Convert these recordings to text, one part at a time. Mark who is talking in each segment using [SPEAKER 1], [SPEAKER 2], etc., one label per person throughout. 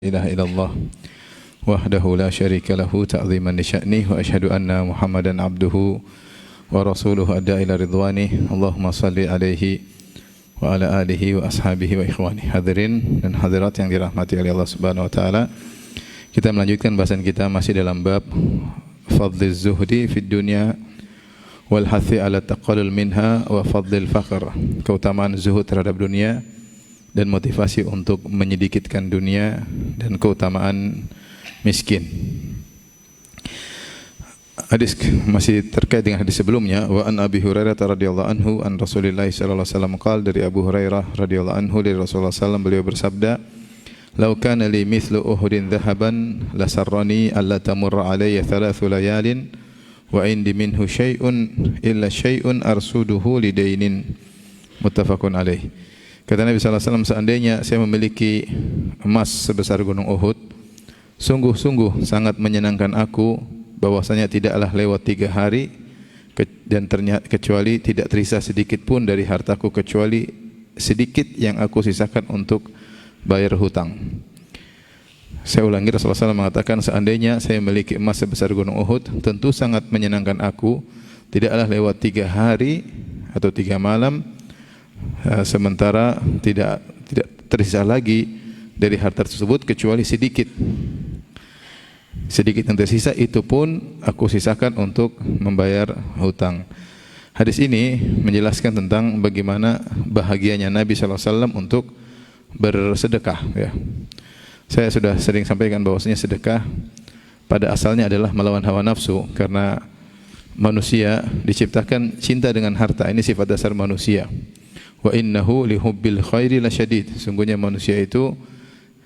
[SPEAKER 1] ilaha illallah wahdahu la syarika lahu ta'ziman li sya'nih wa asyhadu anna Muhammadan abduhu wa rasuluhu adda ila ridwani. Allahumma salli alaihi wa ala alihi wa ashabihi wa ikhwani. Hadirin dan hadirat yang dirahmati oleh Allah Subhanahu wa taala. Kita melanjutkan bahasan kita masih dalam bab fadliz zuhdi fid dunya wal hathi ala taqallul minha wa fadlil faqr. Keutamaan zuhud terhadap dunia dan motivasi untuk menyedikitkan dunia dan keutamaan miskin. Hadis masih terkait dengan hadis sebelumnya. Wa an Abi Hurairah radhiyallahu anhu an Rasulillah sallallahu alaihi wasallam qala, dari Abu Hurairah radhiyallahu anhu dari Rasulullah sallallahu beliau bersabda, "Lau kana li mithlu Uhudin dhahaban la sarrani alla tamurra alayya thalathu layalin wa indi minhu syai'un illa syai'un arsuduhu lidainin." Muttafaqun alaih. Kata Nabi SAW, seandainya saya memiliki emas sebesar gunung Uhud, sungguh-sungguh sangat menyenangkan aku bahwasanya tidaklah lewat 3 hari dan ternyata kecuali tidak tersisa sedikit pun dari hartaku kecuali sedikit yang aku sisakan untuk bayar hutang. Saya ulangi, Rasulullah SAW mengatakan, seandainya saya memiliki emas sebesar gunung Uhud, tentu sangat menyenangkan aku tidaklah lewat 3 hari atau 3 malam sementara tidak tersisa lagi dari harta tersebut kecuali sedikit yang tersisa itu pun aku sisakan untuk membayar hutang. Hadis ini menjelaskan tentang bagaimana bahagianya Nabi SAW untuk bersedekah. Ya. Saya sudah sering sampaikan bahwasanya sedekah pada asalnya adalah melawan hawa nafsu, karena manusia diciptakan cinta dengan harta. Ini sifat dasar manusia. Wa innahu lihubbil khairi lasyadid. Sungguhnya manusia itu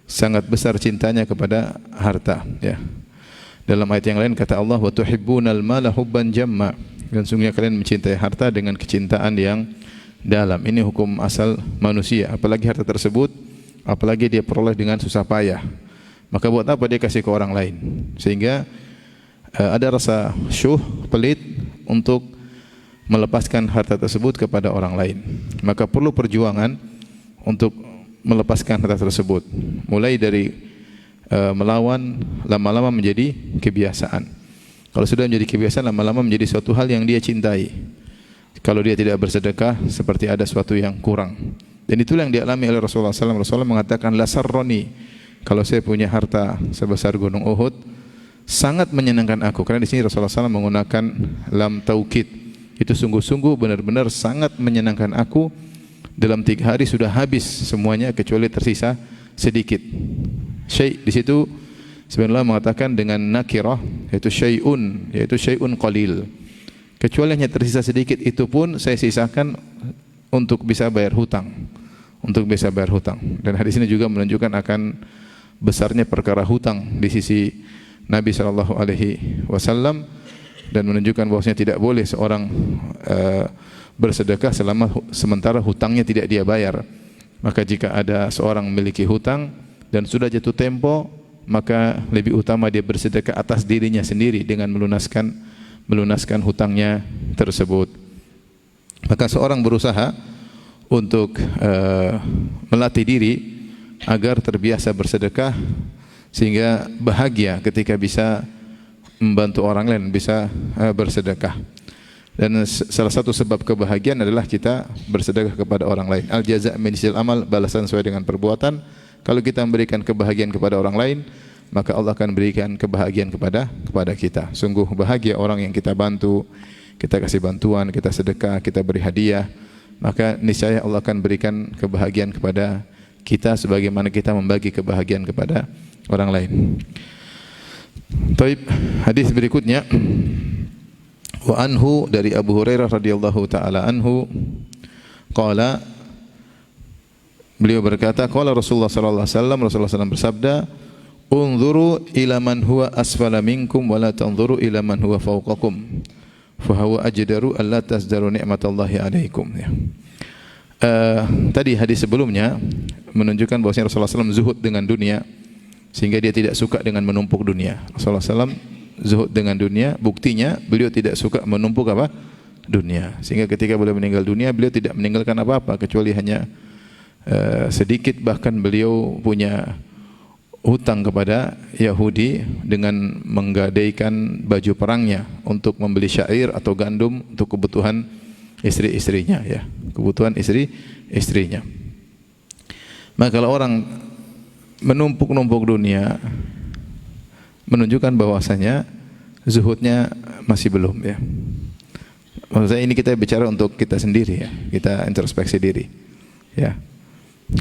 [SPEAKER 1] sangat besar cintanya kepada harta, ya. Dalam ayat yang lain kata Allah, wa tuhibbunal mala hubban jamma. Dan sungguhnya kalian mencintai harta dengan kecintaan yang dalam. Ini hukum asal manusia. Apalagi harta tersebut, apalagi dia peroleh dengan susah payah, maka buat apa dia kasih ke orang lain? Sehingga ada rasa syuh, pelit untuk melepaskan harta tersebut kepada orang lain. Maka perlu perjuangan untuk melepaskan harta tersebut. Mulai dari melawan, lama-lama menjadi kebiasaan. Kalau sudah menjadi kebiasaan, lama-lama menjadi suatu hal yang dia cintai. Kalau dia tidak bersedekah, seperti ada sesuatu yang kurang. Dan itulah yang dialami oleh Rasulullah SAW. Rasulullah mengatakan, la sarroni, kalau saya punya harta sebesar gunung Uhud, sangat menyenangkan aku. Karena di sini Rasulullah SAW menggunakan lam taukid. Itu sungguh-sungguh benar-benar sangat menyenangkan aku. Dalam 3 hari sudah habis semuanya kecuali tersisa sedikit. Syai' di situ sebenarnya mengatakan dengan nakirah, yaitu syai'un qalil. Kecuali hanya tersisa sedikit, itu pun saya sisakan untuk bisa bayar hutang. Dan hadis ini juga menunjukkan akan besarnya perkara hutang di sisi Nabi sallallahu alaihi wasallam, dan menunjukkan bahwasanya tidak boleh seorang bersedekah sementara hutangnya tidak dia bayar. Maka jika ada seorang memiliki hutang dan sudah jatuh tempo, maka lebih utama dia bersedekah atas dirinya sendiri dengan melunaskan hutangnya tersebut. Maka seorang berusaha untuk melatih diri agar terbiasa bersedekah sehingga bahagia ketika bisa membantu orang lain, bisa bersedekah. Dan salah satu sebab kebahagiaan adalah kita bersedekah kepada orang lain. Al jaza' min jinsil amal, balasan sesuai dengan perbuatan. Kalau kita memberikan kebahagiaan kepada orang lain, maka Allah akan berikan kebahagiaan kepada kita. Sungguh bahagia orang yang kita bantu, kita kasih bantuan, kita sedekah, kita beri hadiah, maka niscaya Allah akan berikan kebahagiaan kepada kita sebagaimana kita membagi kebahagiaan kepada orang lain. Taib, hadis berikutnya, wa anhu, dari Abu Hurairah radhiyallahu taala anhu, qala, beliau berkata, qala Rasulullah sallallahu alaihi wasallam, Rasulullah SAW bersabda, unzuru ila man huwa asfala minkum wa la tanzuru ila man huwa fawqakum fa huwa ajdaru alla tasdaru ni'matallahi alaikum. Ya. Tadi hadis sebelumnya menunjukkan bahwasanya Rasulullah SAW zuhud dengan dunia, sehingga dia tidak suka dengan menumpuk dunia. Rasulullah SAW zuhud dengan dunia, buktinya beliau tidak suka menumpuk apa? Dunia. Sehingga ketika beliau meninggal dunia, beliau tidak meninggalkan apa-apa kecuali hanya sedikit. Bahkan beliau punya hutang kepada Yahudi dengan menggadaikan baju perangnya untuk membeli syair atau gandum untuk kebutuhan istri-istrinya, ya, kebutuhan istri-istrinya. Maka kalau orang menumpuk-numpuk dunia, menunjukkan bahwasanya zuhudnya masih belum, ya. Maksud saya ini kita bicara untuk kita sendiri, ya, kita introspeksi diri, ya.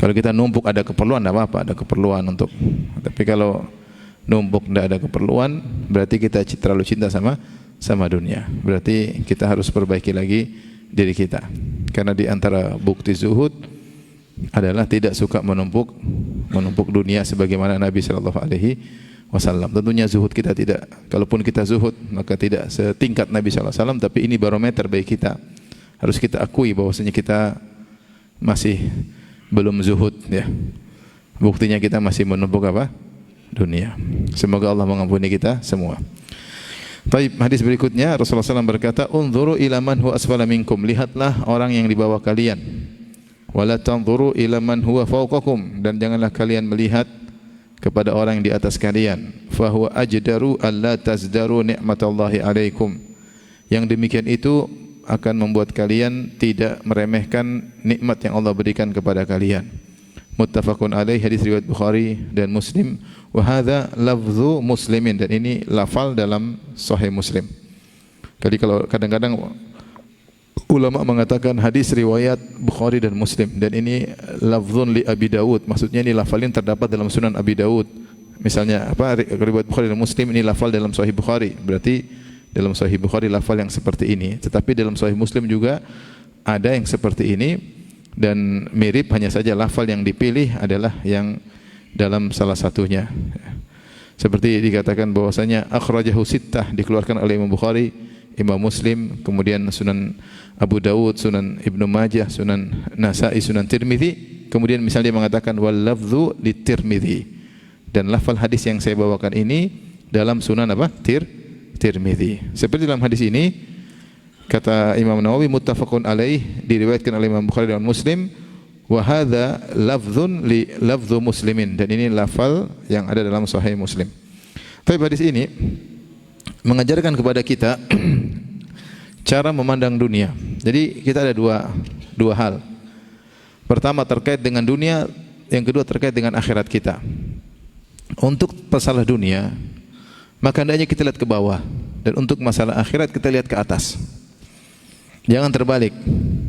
[SPEAKER 1] Kalau kita numpuk ada keperluan, tidak apa-apa, ada keperluan untuk. Tapi kalau numpuk tidak ada keperluan, berarti kita terlalu cinta sama dunia. Berarti kita harus perbaiki lagi diri kita. Karena di antara bukti zuhud adalah tidak suka menumpuk dunia sebagaimana Nabi Shallallahu Alaihi Wasallam. Tentunya zuhud kita tidak, kalaupun kita zuhud maka tidak setingkat Nabi Shallallahu Alaihi Wasallam. Tapi ini barometer bagi kita. Harus kita akui bahwasanya kita masih belum zuhud, ya. Buktinya kita masih menumpuk apa? Dunia. Semoga Allah mengampuni kita semua. Baik, hadis berikutnya Rasulullah SAW berkata, "Unzuru ila man huwa asfala minkum." Lihatlah orang yang di bawah kalian. "Wala tanzuru ila man huwa fawqakum." Dan janganlah kalian melihat kepada orang yang di atas kalian. "Fa huwa ajdaru alla tazdaru ni'matallahi 'alaikum." Yang demikian itu akan membuat kalian tidak meremehkan nikmat yang Allah berikan kepada kalian. Muttafaqun alaih, hadis riwayat Bukhari dan Muslim. Wa hadza lafzu Muslimin, dan ini lafal dalam Sahih Muslim. Jadi kalau kadang-kadang ulama mengatakan hadis riwayat Bukhari dan Muslim, dan ini lafzun li Abi Dawud, maksudnya ini lafal yang terdapat dalam Sunan Abi Dawud. Misalnya apa, riwayat Bukhari dan Muslim ini lafal dalam Sahih Bukhari, berarti dalam Sahih Bukhari lafal yang seperti ini. Tetapi dalam Sahih Muslim juga ada yang seperti ini dan mirip, hanya saja lafal yang dipilih adalah yang dalam salah satunya. Seperti dikatakan bahwasanya akhrajahu sittah, dikeluarkan oleh Imam Bukhari, Imam Muslim, kemudian Sunan Abu Dawud, Sunan Ibnu Majah, Sunan Nasa'i, Sunan Tirmidzi. Kemudian misalnya dia mengatakan wal lafdhu li Tirmidzi, dan lafal hadis yang saya bawakan ini dalam Sunan apa? Tirmidzi. Seperti dalam hadis ini kata Imam Nawawi, muttafaqun alaih, diriwayatkan oleh Imam Bukhari dan Muslim. Wa hadza lafdzun li lafdzu Muslimin, dan ini lafal yang ada dalam Sahih Muslim. Tapi hadis ini mengajarkan kepada kita cara memandang dunia. Jadi kita ada dua hal. Pertama terkait dengan dunia, yang kedua terkait dengan akhirat kita. Untuk masalah dunia, maka hendaknya kita lihat ke bawah, dan untuk masalah akhirat kita lihat ke atas. Jangan terbalik.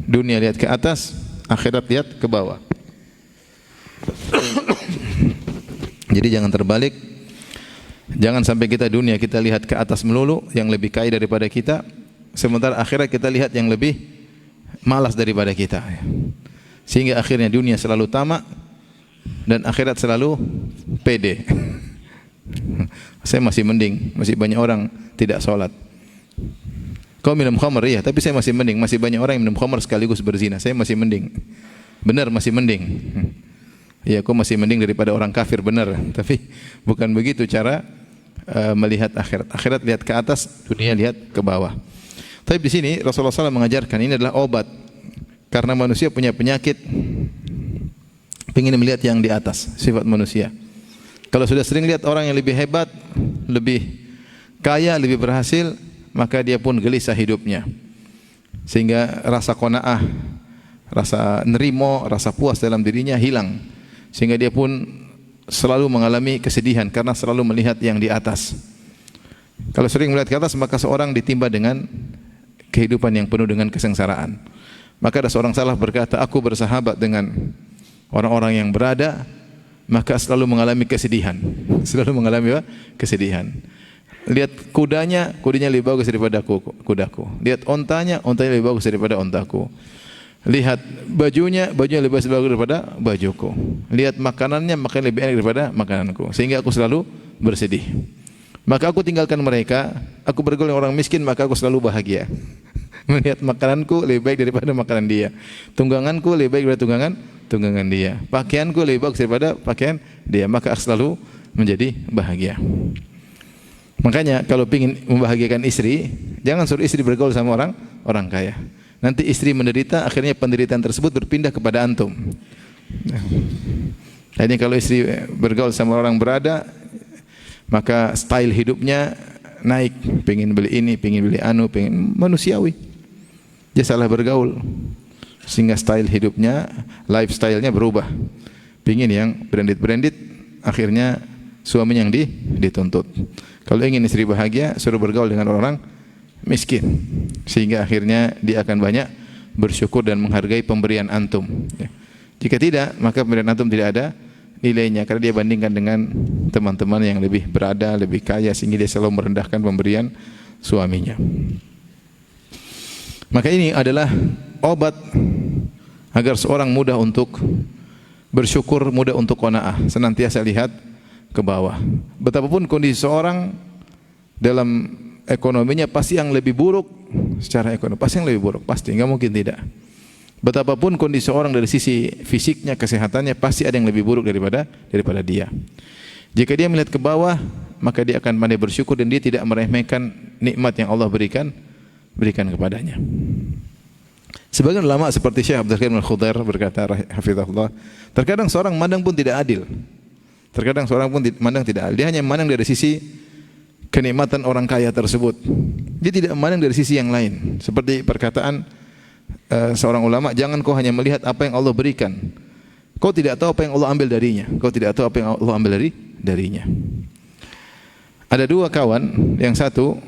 [SPEAKER 1] Dunia lihat ke atas, akhirat lihat ke bawah. Jadi jangan terbalik. Jangan sampai kita dunia kita lihat ke atas melulu, yang lebih kaya daripada kita, sementara akhirat kita lihat yang lebih malas daripada kita. Sehingga akhirnya dunia selalu tamak dan akhirat selalu pede. Saya masih mending, masih banyak orang tidak sholat. Kau minum khamar, iya, tapi saya masih mending. Masih banyak orang yang minum khamar sekaligus berzina. Saya masih mending. Benar, masih mending. Ya, kau masih mending daripada orang kafir, benar. Tapi bukan begitu cara melihat akhirat. Akhirat lihat ke atas, dunia lihat ke bawah. Tapi di sini Rasulullah SAW mengajarkan ini adalah obat, karena manusia punya penyakit ingin melihat yang di atas, sifat manusia. Kalau sudah sering lihat orang yang lebih hebat, lebih kaya, lebih berhasil, maka dia pun gelisah hidupnya. Sehingga rasa qanaah, rasa nerimo, rasa puas dalam dirinya hilang. Sehingga dia pun selalu mengalami kesedihan karena selalu melihat yang di atas. Kalau sering melihat ke atas, maka seorang ditimpa dengan kehidupan yang penuh dengan kesengsaraan. Maka ada seorang salaf berkata, aku bersahabat dengan orang-orang yang berada, maka selalu mengalami kesedihan. Selalu mengalami apa? Kesedihan. Lihat kudanya lebih bagus daripada kudaku. Lihat ontanya lebih bagus daripada ontaku. Lihat bajunya lebih bagus daripada bajuku. Lihat makanannya lebih enak daripada makananku. Sehingga aku selalu bersedih. Maka aku tinggalkan mereka, aku bergaul dengan orang miskin, maka aku selalu bahagia. Melihat makananku lebih baik daripada makanan dia. Tungganganku lebih baik daripada tunggangan dia. Pakaianku lebih bagus daripada pakaian dia, maka aku selalu menjadi bahagia. Makanya kalau ingin membahagiakan istri, jangan suruh istri bergaul sama orang kaya. Nanti istri menderita, akhirnya penderitaan tersebut berpindah kepada antum. Jadi kalau istri bergaul sama orang berada, maka style hidupnya naik, pengen beli ini, pengen beli anu, pengen manusiawi. Dia salah bergaul, sehingga style hidupnya, lifestyle-nya berubah. Pengen yang branded, akhirnya suami yang dituntut. Kalau ingin istri bahagia, suruh bergaul dengan orang miskin, sehingga akhirnya dia akan banyak bersyukur dan menghargai pemberian antum. Jika tidak, maka pemberian antum tidak ada nilainya, karena dia bandingkan dengan teman-teman yang lebih berada, lebih kaya, sehingga dia selalu merendahkan pemberian suaminya. Maka ini adalah obat agar seorang mudah untuk bersyukur, mudah untuk qanaah, senantiasa lihat ke bawah. Betapapun kondisi seorang dalam ekonominya, pasti yang lebih buruk secara ekonomi, pasti yang lebih buruk, pasti, enggak mungkin tidak. Betapapun kondisi orang dari sisi fisiknya, kesehatannya, pasti ada yang lebih buruk daripada dia. Jika dia melihat ke bawah, maka dia akan pandai bersyukur dan dia tidak meremehkan nikmat yang Allah berikan kepadanya. Sebagian ulama seperti Syekh Abdul Qadir Al-Khudair berkata, hafizahullah, terkadang seorang memandang pun tidak adil. Terkadang seorang pun memandang tidak adil. Dia hanya memandang dari sisi kenikmatan orang kaya tersebut. Dia tidak memandang dari sisi yang lain. Seperti perkataan seorang ulama, jangan kau hanya melihat apa yang Allah berikan. Kau tidak tahu apa yang Allah ambil darinya. Kau tidak tahu apa yang Allah ambil darinya. Ada dua kawan, yang satu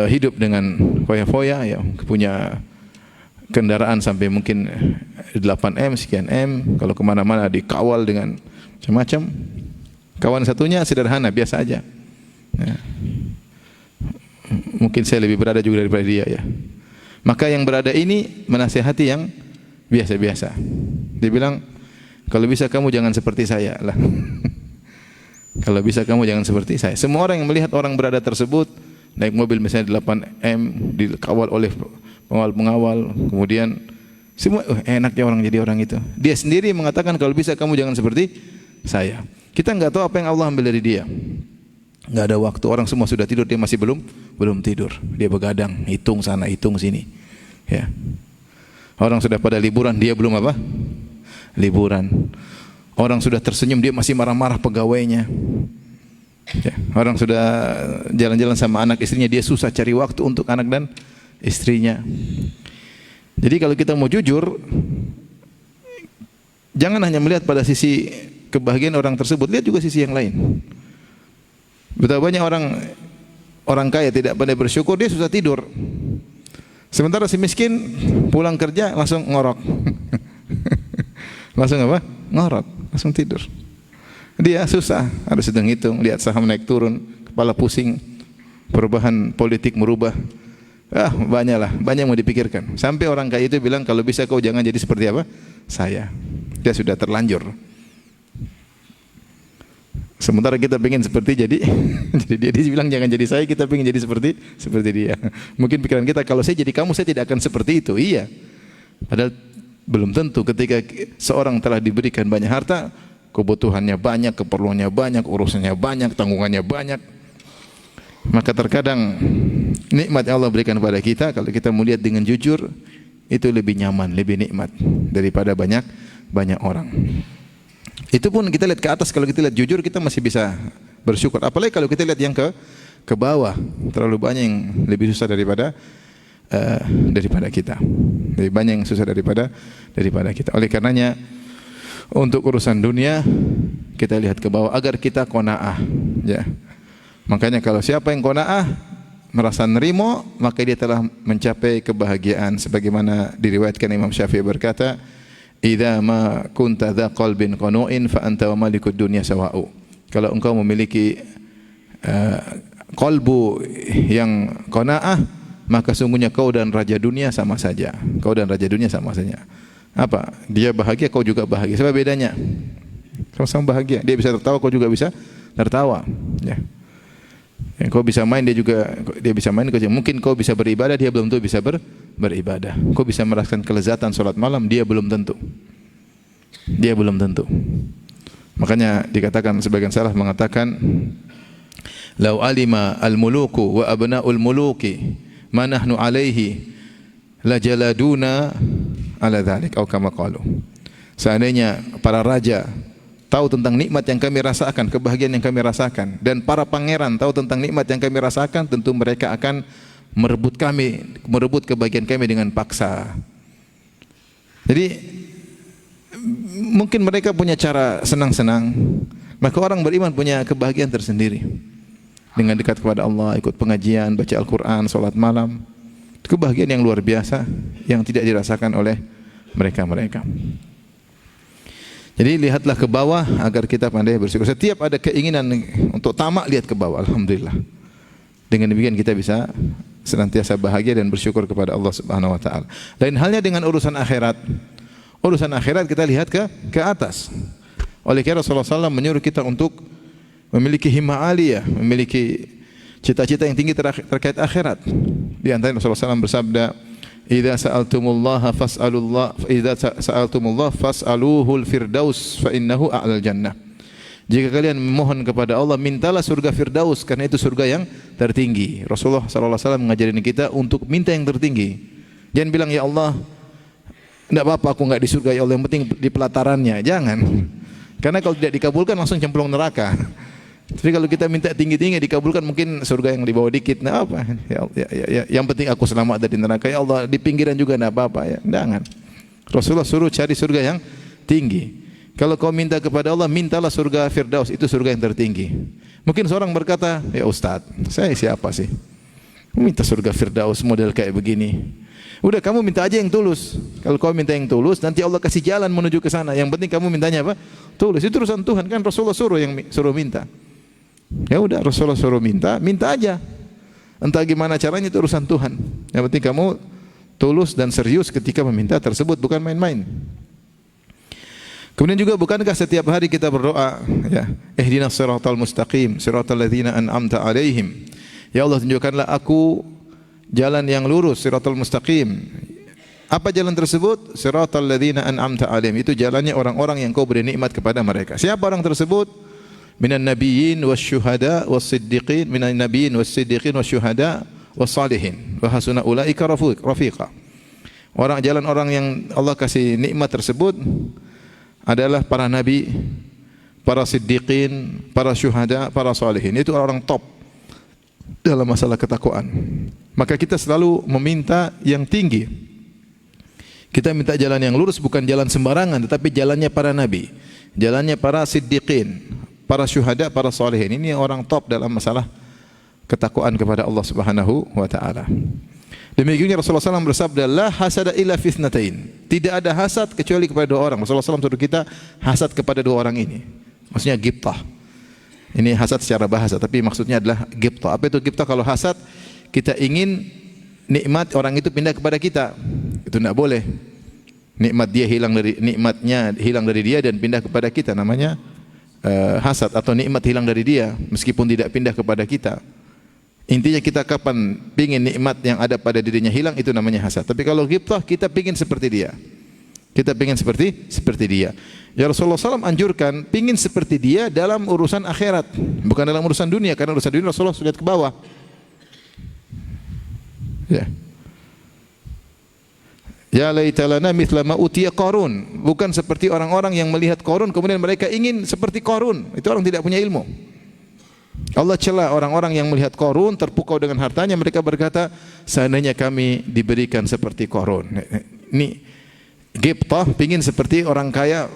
[SPEAKER 1] hidup dengan foya-foya, ya, punya kendaraan sampai mungkin 8M, sekian M, kalau kemana-mana dikawal dengan macam-macam. Kawan satunya sederhana, biasa aja. Ya. Mungkin saya lebih berada juga daripada dia, ya. Maka yang berada ini menasihati yang biasa-biasa. Dia bilang, kalau bisa kamu jangan seperti saya lah. Kalau bisa kamu jangan seperti saya. Semua orang yang melihat orang berada tersebut naik mobil misalnya 8M, dikawal oleh pengawal-pengawal, kemudian semua enaknya orang jadi orang itu. Dia sendiri mengatakan, kalau bisa kamu jangan seperti saya. Kita enggak tahu apa yang Allah ambil dari dia. Enggak ada waktu, orang semua sudah tidur, dia masih belum tidur. Dia begadang, hitung sana, hitung sini. Ya. Orang sudah pada liburan, dia belum apa? Liburan. Orang sudah tersenyum, dia masih marah-marah pegawainya. Ya. Orang sudah jalan-jalan sama anak istrinya, dia susah cari waktu untuk anak dan istrinya. Jadi kalau kita mau jujur, jangan hanya melihat pada sisi kebahagiaan orang tersebut, lihat juga sisi yang lain. Betapa banyak orang kaya tidak pandai bersyukur, dia susah tidur. Sementara si miskin pulang kerja langsung ngorok. Langsung apa? Ngorok, langsung tidur. Dia susah, harus hitung-hitung, lihat saham naik turun, kepala pusing, perubahan politik merubah. Banyak mau dipikirkan. Sampai orang kaya itu bilang, kalau bisa kau jangan jadi seperti apa? Saya. Dia sudah terlanjur. Sementara kita pengen seperti jadi dia bilang jangan jadi saya, kita pengen jadi seperti dia. Mungkin pikiran kita, kalau saya jadi kamu, saya tidak akan seperti itu. Iya. Padahal belum tentu. Ketika seorang telah diberikan banyak harta, kebutuhannya banyak, keperluannya banyak, urusannya banyak, tanggungannya banyak, maka terkadang nikmat yang Allah berikan kepada kita, kalau kita melihat dengan jujur, itu lebih nyaman, lebih nikmat daripada banyak orang. Itu pun kita lihat ke atas, kalau kita lihat jujur, kita masih bisa bersyukur. Apalagi kalau kita lihat yang ke bawah, terlalu banyak yang lebih susah daripada kita. Lebih banyak yang susah daripada kita. Oleh karenanya, untuk urusan dunia kita lihat ke bawah agar kita qanaah, ya. Makanya kalau siapa yang qanaah, merasa nerimo, maka dia telah mencapai kebahagiaan. Sebagaimana diriwayatkan Imam Syafi'i berkata, "Idza ma kunta dza qalbin qanu'in fa anta wa malikud dunya sawa'u." Kalau engkau memiliki qalbu yang qanaah, maka sungguhnya kau dan raja dunia sama saja. Kau dan raja dunia sama saja. Apa? Dia bahagia, kau juga bahagia. Apa bedanya? Sama-sama bahagia. Dia bisa tertawa, kau juga bisa tertawa. Ya. Kau bisa main, dia bisa main. Mungkin kau bisa beribadah, dia belum tentu bisa beribadah. Kau bisa merasakan kelezatan salat malam, dia belum tentu. Makanya dikatakan, sebagian salaf mengatakan, "Lau alima al-muluku wa abna'ul muluki ma nahnu alaihi la jaladuna ala dzalik," atau kama qalu. Seandainya para raja tahu tentang nikmat yang kami rasakan, kebahagiaan yang kami rasakan, dan para pangeran tahu tentang nikmat yang kami rasakan, tentu mereka akan merebut kebahagiaan kami dengan paksa. Jadi mungkin mereka punya cara senang-senang, maka orang beriman punya kebahagiaan tersendiri. Dengan dekat kepada Allah, ikut pengajian, baca Al-Quran, salat malam, kebahagiaan yang luar biasa yang tidak dirasakan oleh mereka-mereka. Jadi lihatlah ke bawah agar kita pandai bersyukur. Setiap ada keinginan untuk tamak, lihat ke bawah. Alhamdulillah. Dengan demikian kita bisa senantiasa bahagia dan bersyukur kepada Allah Subhanahu wa taala. Lain halnya dengan urusan akhirat. Urusan akhirat kita lihat ke atas. Oleh karena Rasulullah SAW menyuruh kita untuk memiliki himmah aliyah, memiliki cita-cita yang tinggi terkait akhirat. Di antara Rasulullah SAW bersabda, "Idza sa'altumullaha fas'aluhul firdaus fa innahu a'lal jannah." Jika kalian memohon kepada Allah, mintalah surga Firdaus karena itu surga yang tertinggi. Rasulullah sallallahu alaihi wasallam mengajarin kita untuk minta yang tertinggi. Jangan bilang, "Ya Allah, enggak apa-apa aku enggak di surga ya Allah, yang penting di pelatarannya." Jangan. Karena kalau tidak dikabulkan langsung cemplung neraka. Tapi kalau kita minta tinggi-tinggi dikabulkan, mungkin surga yang di bawah dikit, nah apa? Ya, yang penting aku selamat dari neraka. Ya Allah, di pinggiran juga enggak apa-apa ya. Jangan. Rasulullah suruh cari surga yang tinggi. Kalau kau minta kepada Allah, mintalah surga Firdaus, itu surga yang tertinggi. Mungkin seorang berkata, "Ya Ustaz, saya siapa sih? Minta surga Firdaus model kayak begini." Udah kamu minta aja yang tulus. Kalau kau minta yang tulus, nanti Allah kasih jalan menuju ke sana. Yang penting kamu mintanya apa? Tulus. Itu urusan Tuhan, kan Rasulullah suruh minta. Ya udah, Rasulullah suruh minta aja. Entah gimana caranya itu urusan Tuhan. Yang penting kamu tulus dan serius ketika meminta tersebut, bukan main-main. Kemudian juga bukankah setiap hari kita berdoa, ya, ihdinas siratal mustaqim, siratal ladzina an'amta alaihim. Ya Allah, tunjukkanlah aku jalan yang lurus, siratal mustaqim. Apa jalan tersebut? Siratal ladzina an'amta alaihim. Itu jalannya orang-orang yang kau beri nikmat kepada mereka. Siapa orang tersebut? Minan nabiyyin wasyuhada wassiddiqin, minan nabiyyin wassiddiqin wasyuhada wassalihin. Wa hasuna ulaika rafiqa. Jalan orang yang Allah kasih nikmat tersebut adalah para nabi, para siddiqin, para syuhada, para salihin. Itu orang top dalam masalah ketakwaan. Maka kita selalu meminta yang tinggi. Kita minta jalan yang lurus, bukan jalan sembarangan, tetapi jalannya para nabi, jalannya para siddiqin, para syuhada, para salihin. Ini orang top dalam masalah ketakwaan kepada Allah Subhanahu wa taala. Demikian Rasulullah SAW bersabda, "La hasada illa fitnatain." Tidak ada hasad kecuali kepada dua orang. Rasulullah SAW suruh kita hasad kepada dua orang ini. Maksudnya ghibtah. Ini hasad secara bahasa, tapi maksudnya adalah ghibtah. Apa itu ghibtah? Kalau hasad, kita ingin nikmat orang itu pindah kepada kita. Itu tidak boleh. Nikmatnya hilang dari dia dan pindah kepada kita. Namanya hasad, atau nikmat hilang dari dia meskipun tidak pindah kepada kita. Intinya kita kapan pingin nikmat yang ada pada dirinya hilang, itu namanya hasad. Tapi kalau ghibtah, kita pingin seperti dia. Kita pingin seperti dia. Ya Rasulullah SAW anjurkan pingin seperti dia dalam urusan akhirat, bukan dalam urusan dunia. Karena urusan dunia Rasulullah sudah lihat ke bawah. Ya laitalana mithla ma utiya Qarun. Bukan seperti orang-orang yang melihat Qarun kemudian mereka ingin seperti Qarun. Itu orang tidak punya ilmu. Allah cela orang-orang yang melihat Qarun terpukau dengan hartanya, mereka berkata, seandainya kami diberikan seperti Qarun. Ini ghibtah, pingin seperti orang kaya,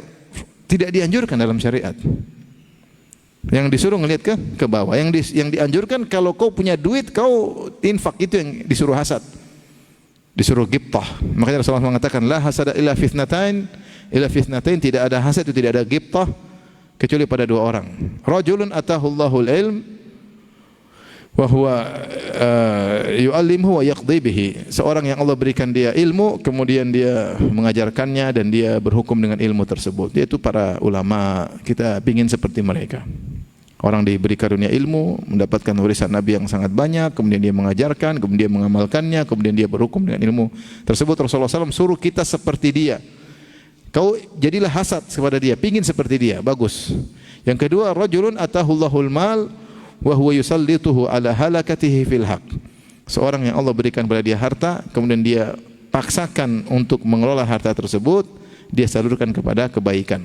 [SPEAKER 1] tidak dianjurkan dalam syariat. Yang disuruh ngelihat ke bawah. Yang dianjurkan kalau kau punya duit, kau infak, itu yang disuruh hasad. Disuruh ghibtah. Makanya Rasulullah mengatakan, la hasada illa fitnatain, tidak ada hasad, itu tidak ada ghibtah kecuali pada dua orang. Rajulun atahullahul ilm wa huwa yu'allimhu wa yaqdi bihi. Seorang yang Allah berikan dia ilmu, kemudian dia mengajarkannya dan dia berhukum dengan ilmu tersebut. Dia itu para ulama, kita ingin seperti mereka. Orang diberi karunia ilmu, mendapatkan warisan Nabi yang sangat banyak, kemudian dia mengajarkan, kemudian dia mengamalkannya, kemudian dia berhukum dengan ilmu tersebut. Rasulullah SAW suruh kita seperti dia. Kau jadilah hasad kepada dia, pingin seperti dia, bagus. Yang kedua, rajulun atahullahul mal wa huwa yusallituhu ala halakatihi fil haq. Seorang yang Allah berikan kepada dia harta, kemudian dia paksakan untuk mengelola harta tersebut dia salurkan kepada kebaikan.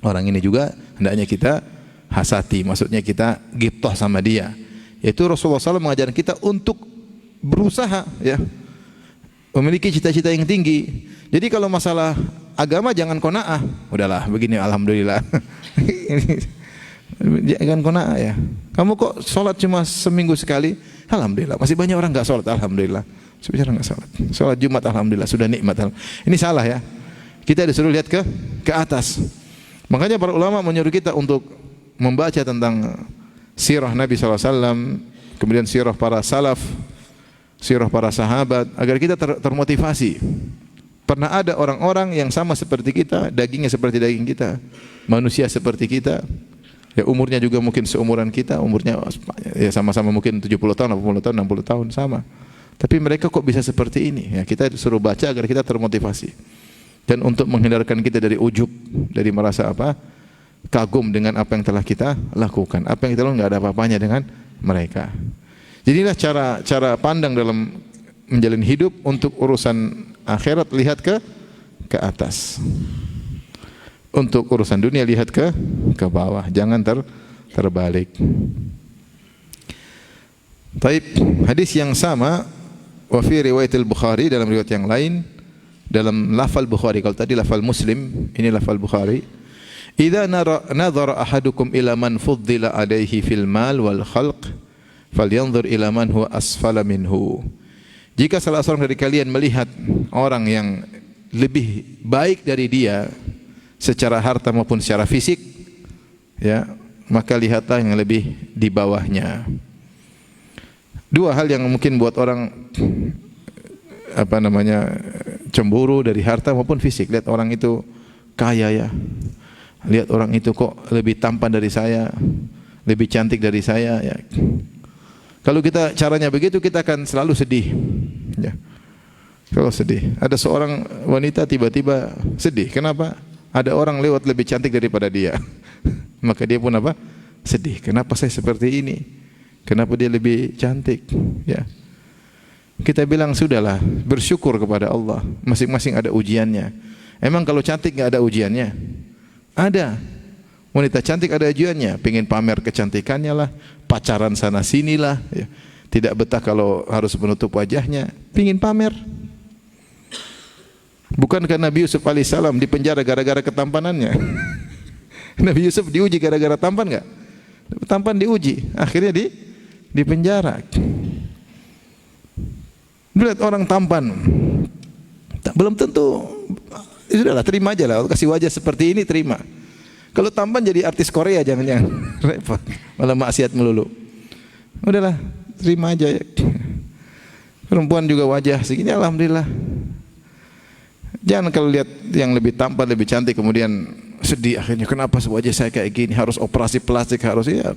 [SPEAKER 1] Orang ini juga hendaknya kita hasati, maksudnya kita ghibthah sama dia. Yaitu Rasulullah SAW mengajarkan kita untuk berusaha, ya, memiliki cita-cita yang tinggi. Jadi kalau masalah agama jangan qanaah, udahlah begini alhamdulillah. Jangan qanaah ya. Kamu kok sholat cuma seminggu sekali? Alhamdulillah. Masih banyak orang enggak sholat, alhamdulillah. Sebenarnya enggak sholat. Sholat Jumat alhamdulillah sudah nikmat. Ini salah ya. Kita disuruh lihat ke atas. Makanya para ulama menyuruh kita untuk membaca tentang sirah Nabi SAW, kemudian sirah para salaf, sirah para sahabat, agar kita termotivasi. Pernah ada orang-orang yang sama seperti kita, dagingnya seperti daging kita, manusia seperti kita, ya umurnya juga mungkin seumuran kita, umurnya ya sama-sama mungkin 70 tahun, 80 tahun, 60 tahun sama. Tapi mereka kok bisa seperti ini? Ya, kita disuruh baca agar kita termotivasi. Dan untuk menghindarkan kita dari ujub, dari merasa kagum dengan apa yang telah kita lakukan. Apa yang kita lakukan enggak ada apa-apanya dengan mereka. Jadilah cara pandang dalam menjalani hidup untuk urusan akhirat, lihat ke atas. Untuk urusan dunia lihat ke bawah, jangan terbalik. Taib, hadis yang sama wa fi riwayat al-Bukhari, dalam riwayat yang lain, dalam lafal Bukhari, kalau tadi lafal Muslim, ini lafal Bukhari. Idza nadhara ahadukum ila man fuddila alaihi fil mal wal khalq falyanzur ila man huwa asfala minhu. Jika salah seorang dari kalian melihat orang yang lebih baik dari dia secara harta maupun secara fisik, ya, maka lihatlah yang lebih di bawahnya. Dua hal yang mungkin buat orang cemburu dari harta maupun fisik. Lihat orang itu kaya ya. Lihat orang itu kok lebih tampan dari saya, lebih cantik dari saya ya. Kalau kita caranya begitu, kita akan selalu sedih. Ya. Kalau sedih, ada seorang wanita tiba-tiba sedih. Kenapa? Ada orang lewat lebih cantik daripada dia. Maka dia pun sedih. Kenapa saya seperti ini? Kenapa dia lebih cantik? Ya. Kita bilang sudahlah, bersyukur kepada Allah. Masing-masing ada ujiannya. Emang kalau cantik enggak ada ujiannya? Ada. Wanita cantik ada ujiannya, pengen pamer kecantikannya lah, pacaran sana sini lah, ya. Tidak betah kalau harus menutup wajahnya, pengin pamer. Bukankah Nabi Yusuf alaihissalam dipenjara gara-gara ketampanannya? Nabi Yusuf diuji gara-gara tampan enggak? Tampan diuji, akhirnya dipenjara. Lihat orang tampan, belum tentu. Sudahlah, terima aja lah. Kasih wajah seperti ini, terima. Kalau tampan jadi artis Korea jangan-jangan repot, malah maksiat melulu. Udahlah, terima aja ya. Perempuan juga wajah segini, alhamdulillah. Jangan kalau lihat yang lebih tampan, lebih cantik kemudian sedih akhirnya, kenapa wajah saya kayak gini, harus operasi plastik, harus ya.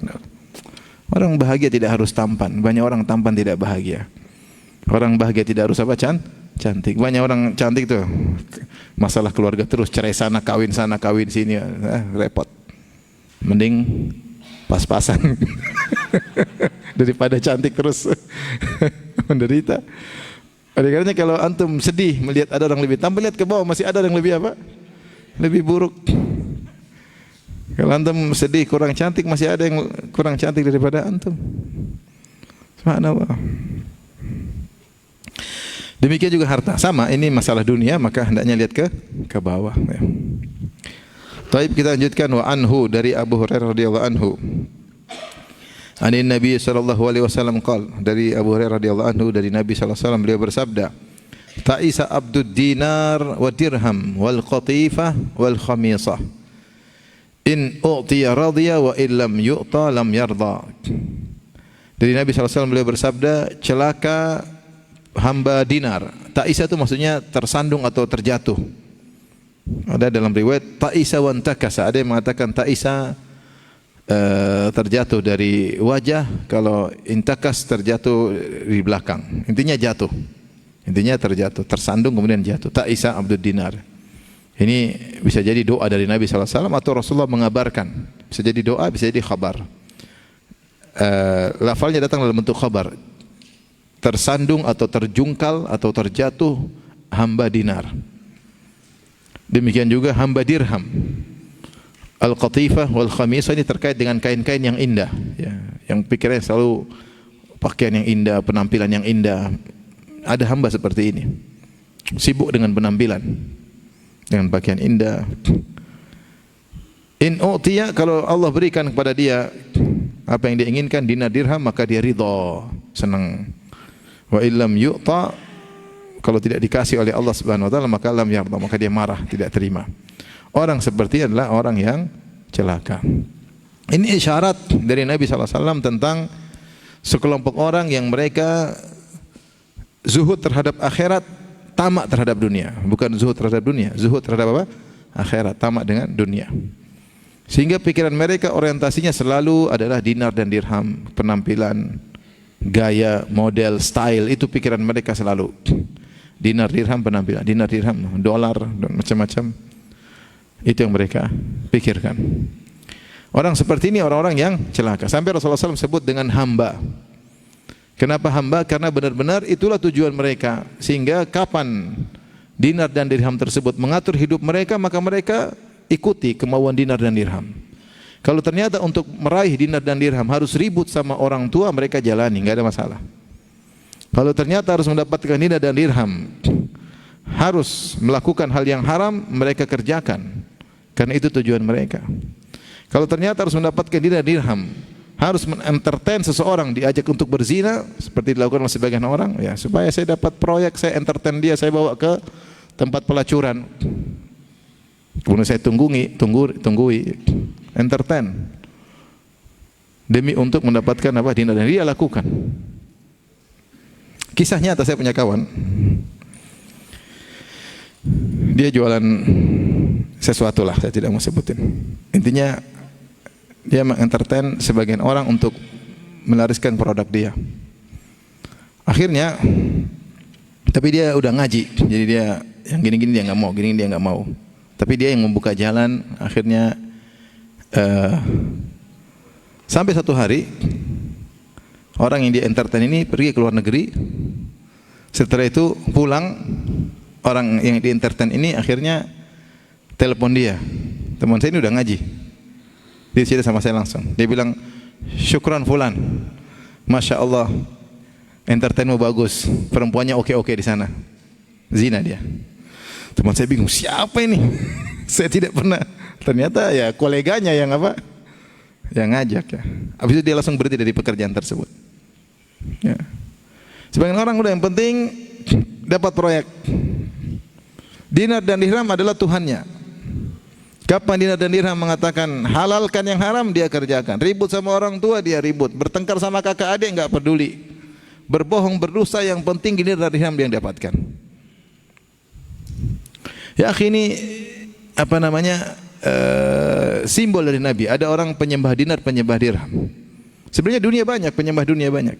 [SPEAKER 1] Orang bahagia tidak harus tampan. Banyak orang tampan tidak bahagia. Orang bahagia tidak harus cantik. Banyak orang cantik tuh masalah keluarga terus, cerai sana kawin sini, repot. Mending pas-pasan daripada cantik terus menderita. Oleh karenanya kalau antum sedih melihat ada orang lebih tampan, lihat ke bawah, masih ada yang lebih lebih buruk. Kalau antum sedih kurang cantik, masih ada yang kurang cantik daripada antum. Subhanallah. Demikian juga harta, sama, ini masalah dunia, maka hendaknya lihat ke bawah. Ya. Taib, kita lanjutkan. Wa anhu, dari Abu Hurairah radhiyallahu anhu. Anin Nabi sallallahu alaihi wasallam qala, dari Abu Hurairah radhiyallahu anhu, dari Nabi sallallahu alaihi wasallam, beliau bersabda, Ta'isa abdud dinar wa dirham wal qatifah wal khamisah. In u'tiya radhiya wa illam yu'ta lam yarda. Dari Nabi sallallahu alaihi wasallam beliau bersabda, celaka hamba dinar. Ta'isa itu maksudnya tersandung atau terjatuh. Ada dalam riwayat ta'isa wa antakasa, ada yang mengatakan ta'isa terjatuh dari wajah, kalau intakas terjatuh di belakang. Intinya jatuh. Intinya terjatuh, tersandung kemudian jatuh. Ta'isa abdud dinar. Ini bisa jadi doa dari Nabi sallallahu alaihi wasallam atau Rasulullah mengabarkan. Bisa jadi doa, bisa jadi khabar. Lafalnya datang dalam bentuk khabar. Tersandung atau terjungkal atau terjatuh hamba dinar. Demikian juga hamba dirham. Al-qatifah wal khamisah ini terkait dengan kain-kain yang indah, ya, yang pikirannya selalu pakaian yang indah, penampilan yang indah. Ada hamba seperti ini, sibuk dengan penampilan, dengan pakaian indah. In u'tiya, kalau Allah berikan kepada dia apa yang dia inginkan, dinar dirham, maka dia ridha, senang. Wa illam yu'ta, kalau tidak dikasih oleh Allah Subhanahu wa taala, maka lam yarda, maka dia marah, tidak terima. Orang seperti adalah orang yang celaka. Ini isyarat dari Nabi sallallahu alaihi wasallam tentang sekelompok orang yang mereka zuhud terhadap akhirat, tamak terhadap dunia. Bukan zuhud terhadap dunia, zuhud terhadap apa? Akhirat, tamak dengan dunia. Sehingga pikiran mereka orientasinya selalu adalah dinar dan dirham, penampilan, gaya, model, style, itu pikiran mereka selalu. Dinar dirham penampilan, dinar dirham, dolar, dan macam-macam. Itu yang mereka pikirkan. Orang seperti ini orang-orang yang celaka. Sampai Rasulullah SAW sebut dengan hamba. Kenapa hamba? Karena benar-benar itulah tujuan mereka. Sehingga kapan dinar dan dirham tersebut mengatur hidup mereka, maka mereka ikuti kemauan dinar dan dirham. Kalau ternyata untuk meraih dinar dan dirham harus ribut sama orang tua, mereka jalani, nggak ada masalah. Kalau ternyata harus mendapatkan dinar dan dirham, harus melakukan hal yang haram, mereka kerjakan, karena itu tujuan mereka. Kalau ternyata harus mendapatkan dinar dan dirham, harus entertain seseorang, diajak untuk berzina, seperti dilakukan oleh sebagian orang, ya supaya saya dapat proyek, saya entertain dia, saya bawa ke tempat pelacuran, kemudian saya tunggui, entertain, demi untuk mendapatkan apa? Dinar, dan dia lakukan. Kisah nyata, saya punya kawan, dia jualan sesuatu lah, saya tidak mau sebutin. Intinya dia mengentertain sebagian orang untuk melariskan produk dia. Akhirnya, tapi dia udah ngaji, jadi dia yang gini-gini dia nggak mau, gini dia nggak mau. Tapi dia yang membuka jalan. Akhirnya sampai satu hari orang yang dia entertain ini pergi ke luar negeri. Setelah itu pulang, orang yang di entertain ini akhirnya telepon dia, teman saya ini udah ngaji, dia cerita sama saya langsung. Dia bilang, syukran fulan, masya Allah, entertainmu bagus, perempuannya oke-oke di sana, zina dia. Teman saya bingung, siapa ini? Saya tidak pernah. Ternyata ya koleganya yang apa? Yang ngajak ya. Habis itu dia langsung berhenti dari pekerjaan tersebut. Ya. Sebagian orang udah yang penting dapat proyek. Dinar dan dirham adalah Tuhannya. Kapan dinar dan dirham mengatakan halalkan yang haram, dia kerjakan. Ribut sama orang tua, dia ribut. Bertengkar sama kakak adik, enggak peduli. Berbohong, berdosa, yang penting dinar dan dirham dia dapatkan. Ya akhi, ini apa namanya, simbol dari Nabi. Ada orang penyembah dinar, penyembah dirham. Sebenarnya dunia banyak, penyembah dunia banyak.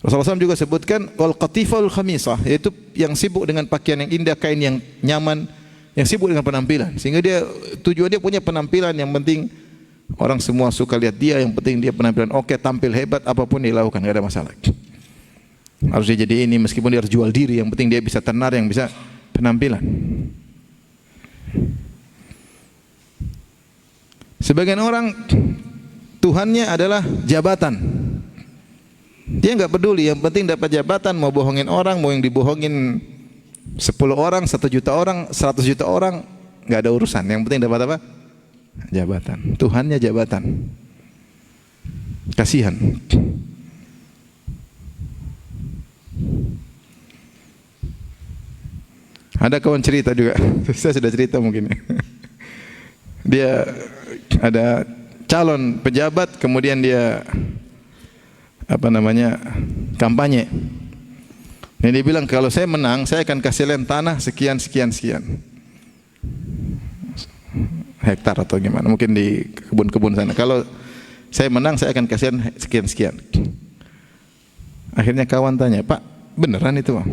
[SPEAKER 1] Rasulullah SAW juga sebutkan wal qatiful khamisah, yaitu yang sibuk dengan pakaian yang indah, kain yang nyaman, yang sibuk dengan penampilan. Sehingga dia tujuan dia punya penampilan, yang penting orang semua suka lihat dia, yang penting dia penampilan oke, tampil hebat, apapun dia lakukan, enggak ada masalah. Harus dia jadi ini, meskipun dia harus jual diri, yang penting dia bisa tenar, yang bisa penampilan. Sebagian orang Tuhannya adalah jabatan. Dia enggak peduli, yang penting dapat jabatan, mau bohongin orang, mau yang dibohongin 10 orang, 1 juta orang, 100 juta orang, enggak ada urusan. Yang penting dapat apa? Jabatan. Tuhannya jabatan. Kasihan. Ada kawan cerita juga, saya sudah cerita mungkin. Dia ada calon pejabat, kemudian dia apa namanya, kampanye. Dan dia bilang, kalau saya menang, saya akan kasih kalian tanah sekian hektar atau gimana, mungkin di kebun-kebun sana. Kalau saya menang, saya akan kasih sekian. Akhirnya kawan tanya, Pak, beneran itu Bang?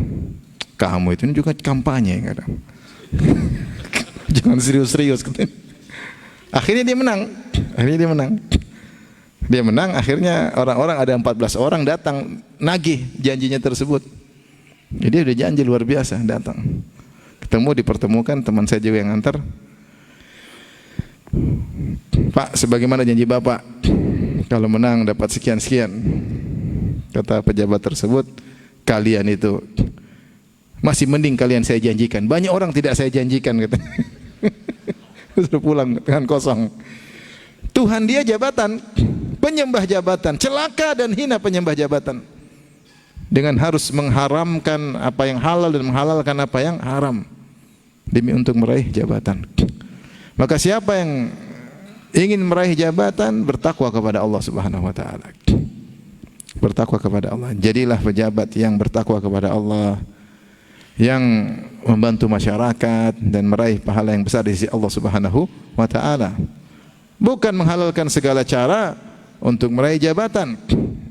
[SPEAKER 1] Kamu itu juga kampanye kadang. Jangan serius-serius. Akhirnya dia menang. Dia menang, akhirnya orang-orang, ada 14 orang datang nagih janjinya tersebut. Jadi dia udah janji luar biasa, datang. ketemu, dipertemukan, teman saya juga yang antar. Pak, sebagaimana janji Bapak, kalau menang dapat sekian-sekian. Kata pejabat tersebut, kalian itu masih mending kalian saya janjikan. Banyak orang tidak saya janjikan, kata. Sudah pulang dengan kosong. Tuhan dia jabatan, penyembah jabatan, celaka dan hina penyembah jabatan. Dengan harus mengharamkan apa yang halal dan menghalalkan apa yang haram demi untuk meraih jabatan. Maka siapa yang ingin meraih jabatan, bertakwa kepada Allah Subhanahu wa taala. Bertakwa kepada Allah. Jadilah pejabat yang bertakwa kepada Allah, yang membantu masyarakat dan meraih pahala yang besar di sisi Allah Subhanahu wa taala. Bukan menghalalkan segala cara untuk meraih jabatan,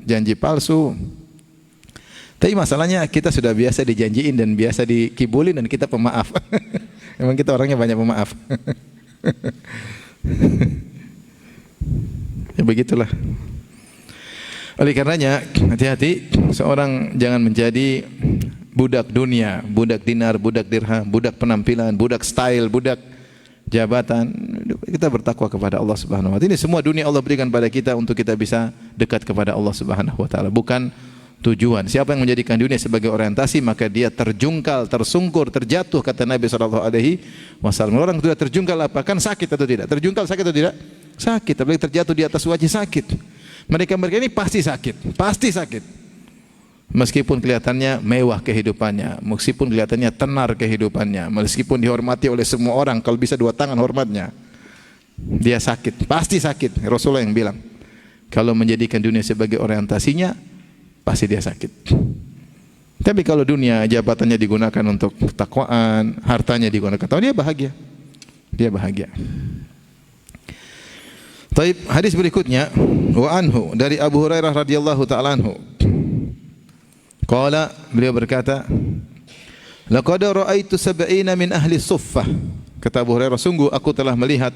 [SPEAKER 1] janji palsu. Tapi masalahnya kita sudah biasa dijanjiin dan biasa dikibulin dan kita pemaaf. Memang kita orangnya banyak pemaaf. Ya begitulah. Oleh karenanya hati-hati, seorang jangan menjadi budak dunia, budak dinar, budak dirham, budak penampilan, budak style, budak jabatan. Kita bertakwa kepada Allah Subhanahu wa taala. Ini semua dunia Allah berikan pada kita untuk kita bisa dekat kepada Allah Subhanahu wa taala, bukan tujuan. Siapa yang menjadikan dunia sebagai orientasi, maka dia terjungkal, tersungkur, terjatuh, kata Nabi SAW. Orang sudah terjungkal apa? Kan sakit atau tidak? Terjungkal sakit atau tidak? Sakit. Apalagi terjatuh di atas wajah, sakit. Mereka ini pasti sakit, pasti sakit. Meskipun kelihatannya mewah kehidupannya, meskipun kelihatannya tenar kehidupannya, meskipun dihormati oleh semua orang, kalau bisa 2 tangan hormatnya, dia sakit, pasti sakit. Rasulullah yang bilang, kalau menjadikan dunia sebagai orientasinya, pasti dia sakit. Tapi kalau dunia jabatannya digunakan untuk ketakwaan, hartanya digunakan, dia bahagia. Dia bahagia. Taib, hadis berikutnya, wa anhu, dari Abu Hurairah radhiyallahu ta'ala anhu. Qala, beliau berkata, laqad ra'aitu 70 min ahli suffah. Kata Abu Hurairah, sungguh aku telah melihat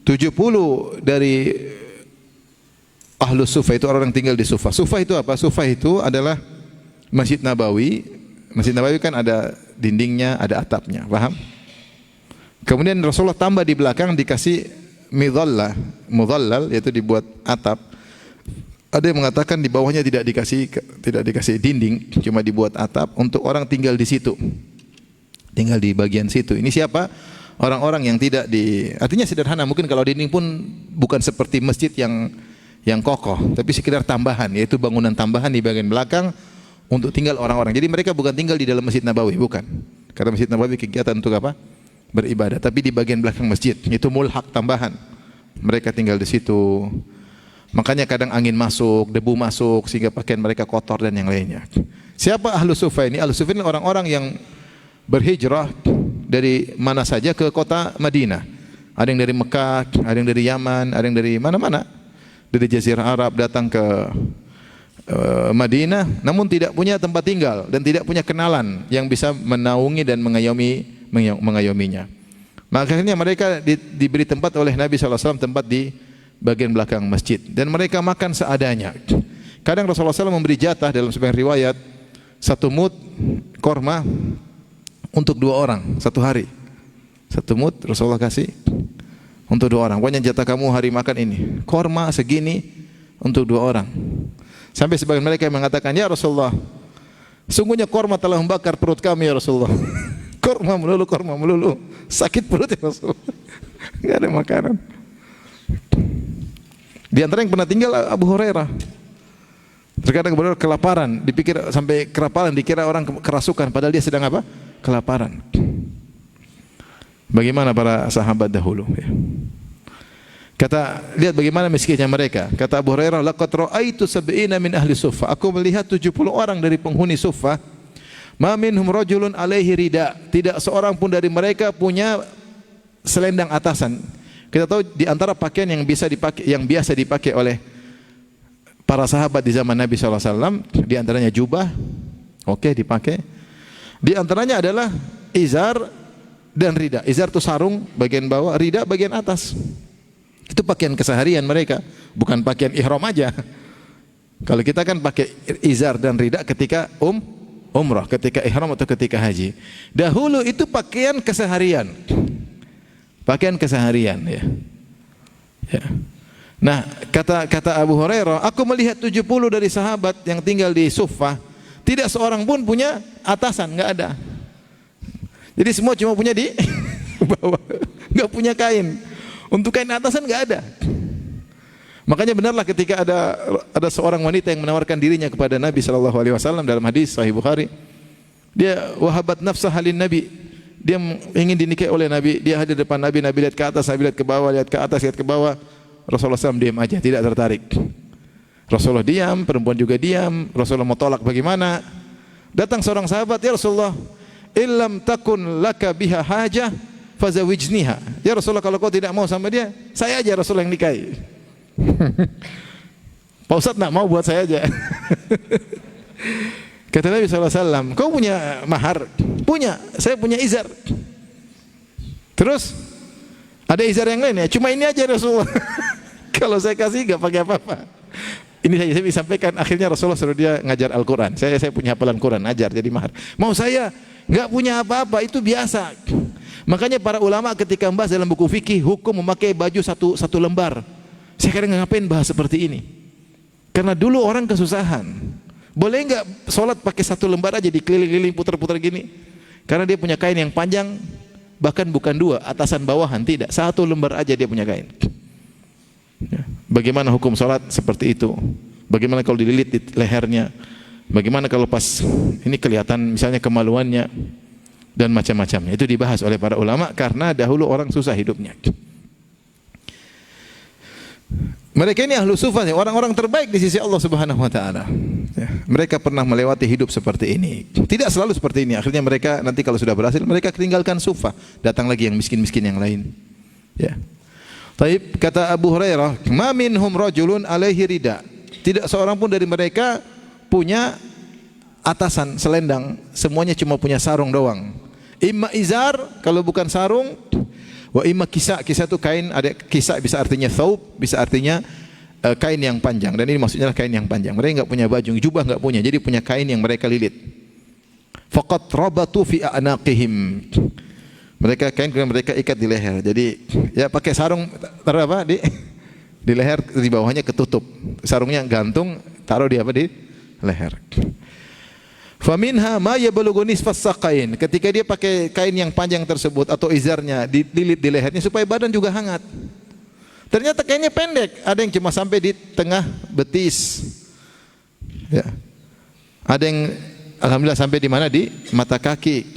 [SPEAKER 1] 70 dari ahlu suffah, itu orang yang tinggal di Suffah. Suffah itu apa? Suffah itu adalah Masjid Nabawi. Masjid Nabawi kan ada dindingnya, ada atapnya, paham? Kemudian Rasulullah tambah di belakang dikasih mudhallal, yaitu dibuat atap. Ada yang mengatakan di bawahnya tidak dikasih dinding, cuma dibuat atap untuk orang tinggal di situ. Tinggal di bagian situ. Ini siapa? Orang-orang yang tidak artinya sederhana. Mungkin kalau dinding pun bukan seperti masjid yang kokoh, tapi sekedar tambahan, yaitu bangunan tambahan di bagian belakang untuk tinggal orang-orang. Jadi mereka bukan tinggal di dalam Masjid Nabawi, bukan. Karena Masjid Nabawi kegiatan untuk apa? Beribadah. Tapi di bagian belakang masjid, itu mulhaq, tambahan. Mereka tinggal di situ. Makanya kadang angin masuk, debu masuk, sehingga pakaian mereka kotor dan yang lainnya. Siapa ahlu suffah ini? Ahlu suffah ini orang-orang yang berhijrah dari mana saja ke kota Madinah. Ada yang dari Mekah, ada yang dari Yaman, ada yang dari mana-mana. Dari Jazirah Arab datang ke Madinah, namun tidak punya tempat tinggal dan tidak punya kenalan yang bisa menaungi dan mengayominya. Maka akhirnya mereka diberi tempat oleh Nabi SAW, tempat di bagian belakang masjid, dan mereka makan seadanya. Kadang Rasulullah SAW memberi jatah dalam sebagian riwayat 1 mud korma untuk 2 orang 1 hari. 1 mud Rasulullah kasih untuk 2 orang. Pokoknya jatah kamu hari makan ini, korma segini untuk 2 orang. Sampai sebagian mereka yang mengatakan, ya Rasulullah, sungguhnya korma telah membakar perut kami ya Rasulullah. Korma melulu, sakit perut ya Rasulullah. Enggak ada makanan. Di antara yang pernah tinggal Abu Hurairah. Terkadang benar kelaparan, dipikir sampai kelaparan, dikira orang kerasukan, padahal dia sedang apa? Kelaparan. Bagaimana para sahabat dahulu ya. Kata, lihat bagaimana miskinnya mereka. Kata Abu Hurairah, laqad ra'aitu 70 min ahli suffah. Aku melihat 70 orang dari penghuni Suffah. Ma minhum rajulun alaihi rida. Tidak seorang pun dari mereka punya selendang atasan. Kita tahu di antara pakaian yang biasa dipakai oleh para sahabat di zaman Nabi SAW, di antaranya jubah, dipakai. Di antaranya adalah izar dan rida. Izar itu sarung bagian bawah, rida bagian atas. Itu pakaian keseharian mereka, bukan pakaian ihram aja. Kalau kita kan pakai izar dan rida ketika umrah, ketika ihram atau ketika haji. Dahulu itu pakaian keseharian. Pakaian keseharian ya. Ya. Nah, kata Abu Hurairah, aku melihat 70 dari sahabat yang tinggal di Suffah, tidak seorang pun punya atasan, enggak ada. Jadi semua cuma punya di bawah, enggak punya kain. Untuk kain atasan enggak ada. Makanya benarlah ketika ada seorang wanita yang menawarkan dirinya kepada Nabi sallallahu alaihi wasallam dalam hadis Sahih Bukhari. Dia wahabat nafsaha lin Nabi. Dia ingin dinikahi oleh Nabi, dia hadir depan Nabi, Nabi lihat ke atas, Nabi lihat ke bawah, lihat ke atas, lihat ke bawah. Rasulullah SAW diam aja, tidak tertarik. Rasulullah diam, perempuan juga diam. Rasulullah mau tolak bagaimana? Datang seorang sahabat, ya Rasulullah, illam takun laka biha hajah fazawijniha. Ya Rasulullah, kalau kau tidak mau sama dia, saya aja Rasulullah yang nikahi. Pak Ustadz nak mau buat saya aja. Kata Nabi SAW, kau punya mahar? Punya, saya punya izar. Terus ada izar yang lain ya? Cuma ini aja Rasulullah. Kalau saya kasih gak pakai apa-apa. Ini saja saya bisa sampaikan. Akhirnya Rasulullah suruh dia ngajar Al-Quran. Saya punya hafalan Quran, ajar jadi mahar. Mau saya gak punya apa-apa, itu biasa. Makanya para ulama ketika membahas dalam buku fikih hukum memakai baju satu lembar. Saya kadang ngapain bahas seperti ini? Karena dulu orang kesusahan. Boleh nggak sholat pakai satu lembar aja dikeliling-keliling putar-putar gini? Karena dia punya kain yang panjang, bahkan bukan dua, atasan bawahan, tidak. Satu lembar aja dia punya kain. Bagaimana hukum sholat seperti itu? Bagaimana kalau dililit di lehernya? Bagaimana kalau pas ini kelihatan misalnya kemaluannya dan macam-macamnya? Itu dibahas oleh para ulama karena dahulu orang susah hidupnya. Mereka ini ahlu sufah, orang-orang terbaik di sisi Allah Subhanahu wa taala. Ya, mereka pernah melewati hidup seperti ini. Tidak selalu seperti ini. Akhirnya mereka nanti kalau sudah berhasil, mereka tinggalkan sufah, datang lagi yang miskin-miskin yang lain. Ya. Taib, kata Abu Hurairah, "Ma minhum rajulun alaihi rida." Tidak seorang pun dari mereka punya atasan, selendang, semuanya cuma punya sarung doang. Imma izar, kalau bukan sarung, wa imma kisah. Kisah itu kain, ada kisah bisa artinya thawb, bisa artinya kain yang panjang, dan ini maksudnya kain yang panjang. Mereka enggak punya baju, jubah enggak punya, jadi punya kain yang mereka lilit. Faqat rabatu fi a'naqihim. Mereka kain kemudian mereka ikat di leher. Jadi ya pakai sarung taruh apa di leher, di bawahnya ketutup. Sarungnya gantung, taruh di apa di leher. Faminha ma yablughu nisfas saqain. Ketika dia pakai kain yang panjang tersebut atau izarnya dililit di lehernya supaya badan juga hangat. Ternyata kainnya pendek, ada yang cuma sampai di tengah betis. Ya. Ada yang alhamdulillah sampai di mana? Di mata kaki.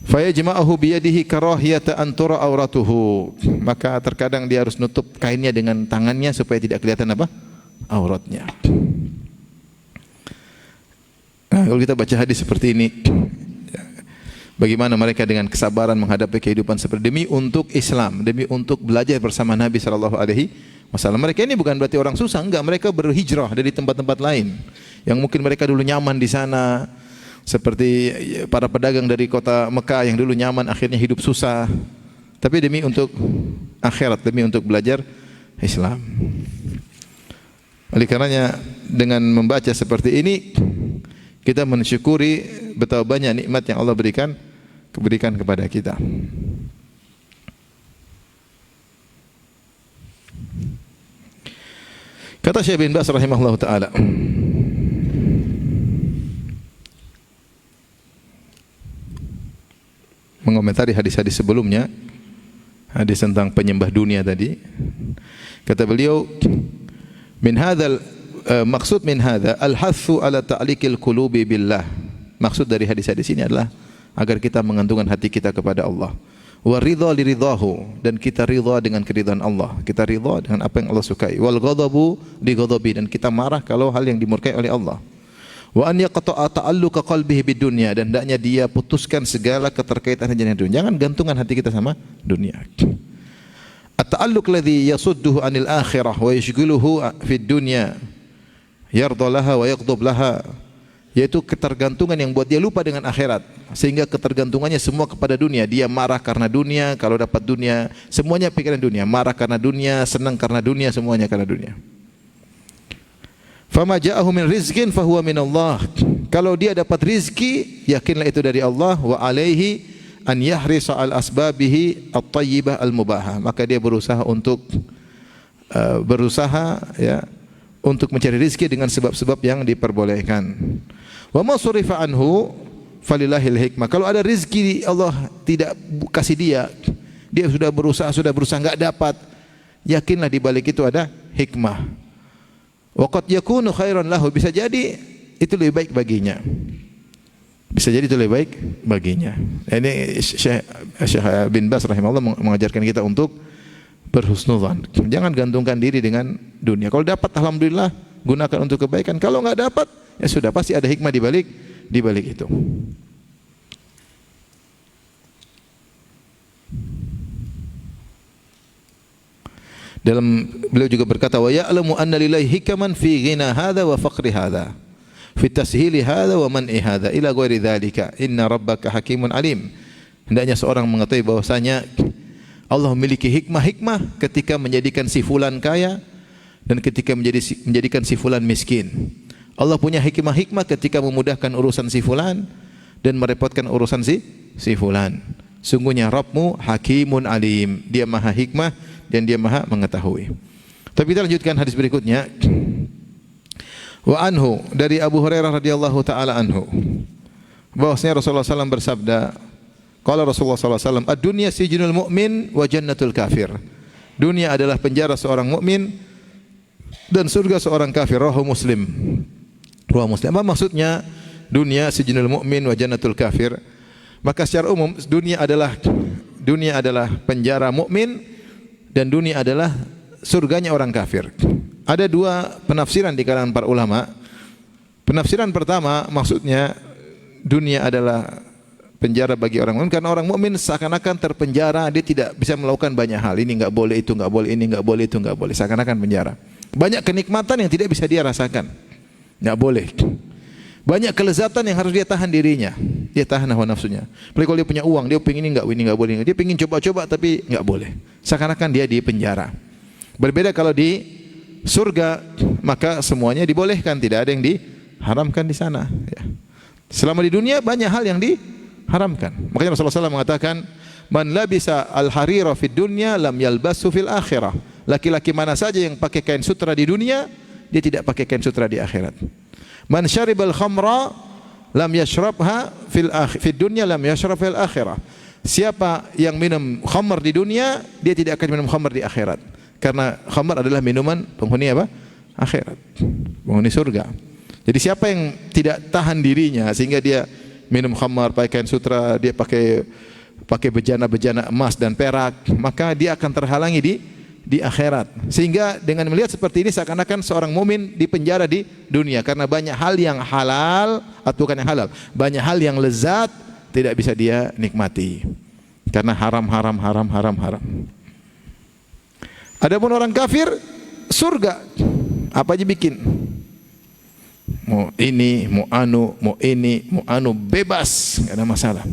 [SPEAKER 1] Fayajma'uhu biyadihi karahiyata an tura auratuhu. Maka terkadang dia harus nutup kainnya dengan tangannya supaya tidak kelihatan apa? Auratnya. Nah, kalau kita baca hadis seperti ini, bagaimana mereka dengan kesabaran menghadapi kehidupan seperti demi untuk Islam, demi untuk belajar bersama Nabi sallallahu alaihi wasallam. Mereka ini bukan berarti orang susah, enggak, mereka berhijrah dari tempat-tempat lain yang mungkin mereka dulu nyaman di sana. Seperti para pedagang dari kota Mekah yang dulu nyaman akhirnya hidup susah. Tapi demi untuk akhirat, demi untuk belajar Islam. Oleh karenanya dengan membaca seperti ini kita mensyukuri betapa banyak nikmat yang Allah berikan kepada kita. Kata Syekh bin Baz rahimahullahu taala, mengomentari hadis-hadis sebelumnya, hadis tentang penyembah dunia tadi, kata beliau, min hadzal maksud min hadza al-hathu ala ta'liqil qulubi billah. Maksud dari hadis-hadis ini adalah agar kita mengantungkan hati kita kepada Allah. Wa ridha li ridahu, dan kita ridha dengan keridhaan Allah. Kita ridha dengan apa yang Allah sukai. Wal ghadabu li ghadabi, dan kita marah kalau hal yang dimurkai oleh Allah. Wa an yaqta'a ta'alluqa qalbihi bidunya, dan hendaknya dia putuskan segala keterkaitan dengan dunia. Jangan gantungan hati kita sama dunia. At-ta'alluq alladhi yasudduhu 'anil akhirah wa yashghiluhu fid dunya yarda laha wa yaghdab laha, yaitu ketergantungan yang buat dia lupa dengan akhirat, sehingga ketergantungannya semua kepada dunia. Dia marah karena dunia, kalau dapat dunia semuanya pikiran dunia, marah karena dunia, senang karena dunia, semuanya karena dunia. Fama ja'ahu min rizqin fahuwa min Allah. Kalau dia dapat rizki, yakinlah itu dari Allah. Wa alaihi an yahrisa al asbabihi at-tayyibah al-mubahah. Maka dia berusaha untuk untuk mencari rizki dengan sebab-sebab yang diperbolehkan. Wa ma surifa anhu falillahil hikmah. Kalau ada rizki Allah tidak kasih dia sudah berusaha enggak dapat, yakinlah di balik itu ada hikmah. Wa qad yakunu khairan lahu, bisa jadi itu lebih baik baginya. Bisa jadi itu lebih baik baginya. Ini Syekh bin Baz rahimahullah mengajarkan kita untuk berhusnudzan. Jangan gantungkan diri dengan dunia. Kalau dapat alhamdulillah, gunakan untuk kebaikan. Kalau enggak dapat, ya sudah, pasti ada hikmah di balik itu. Dalam beliau juga berkata, wa ya'lamu anna lillahi hikaman fi ghina hadza wa faqri hadza, fi tashili hadza wa man'i hadza ila ghairi dzalika, inna rabbaka hakimun alim. Hendaknya seorang mengetahui bahwasanya Allah memiliki hikmah-hikmah ketika menjadikan si fulan kaya dan ketika menjadikan si fulan miskin. Allah punya hikmah-hikmah ketika memudahkan urusan si fulan dan merepotkan urusan si fulan. Sungguhnya Rabbmu hakimun alim. Dia maha hikmah dan dia maha mengetahui. Tapi kita lanjutkan hadis berikutnya. Wa anhu, dari Abu Hurairah radhiyallahu taala anhu, bahwasanya Rasulullah SAW bersabda, qala Rasulullah SAW, ad-dunya sijnul mu'min wa jannatul kafir. Dunia adalah penjara seorang mukmin dan surga seorang kafir. Rawahu Muslim. Rawahu Muslim. Apa maksudnya dunia sijnul mu'min wa jannatul kafir? Maka secara umum dunia adalah penjara mukmin dan dunia adalah surganya orang kafir. Ada dua penafsiran di kalangan para ulama. Penafsiran pertama maksudnya dunia adalah penjara bagi orang mukmin karena orang mukmin seakan-akan terpenjara, dia tidak bisa melakukan banyak hal. Ini enggak boleh, itu enggak boleh, ini enggak boleh, itu enggak boleh. Seakan-akan penjara. Banyak kenikmatan yang tidak bisa dia rasakan. Enggak boleh. Banyak kelezatan yang harus dia tahan dirinya. Dia tahan hawa nafsunya. Apalagi kalau dia punya uang, dia pengen ini enggak boleh. Dia pengen coba-coba tapi enggak boleh. Seakan-akan dia di penjara. Berbeda kalau di surga, maka semuanya dibolehkan, tidak ada yang diharamkan di sana. Ya. Selama di dunia banyak hal yang diharamkan. Makanya Rasulullah SAW mengatakan, man labisa al-harira fid dunya lam yalbasu fil akhirah. Laki-laki mana saja yang pakai kain sutra di dunia, dia tidak pakai kain sutra di akhirat. Man syaribal khamra lam yashrabha fid dunya lam yashrab fil akhirah. Siapa yang minum khamr di dunia, dia tidak akan minum khamr di akhirat. Karena khamr adalah minuman penghuni apa? Akhirat. Penghuni surga. Jadi siapa yang tidak tahan dirinya sehingga dia minum khamr, pakai kain sutra, dia pakai bejana-bejana emas dan perak, maka dia akan terhalangi di akhirat. Sehingga dengan melihat seperti ini seakan-akan seorang mumin di penjara di dunia karena banyak hal yang halal atau bukan yang halal, banyak hal yang lezat tidak bisa dia nikmati karena haram. Adapun orang kafir surga apa aja bikin, mau ini, mau anu bebas, enggak ada masalah.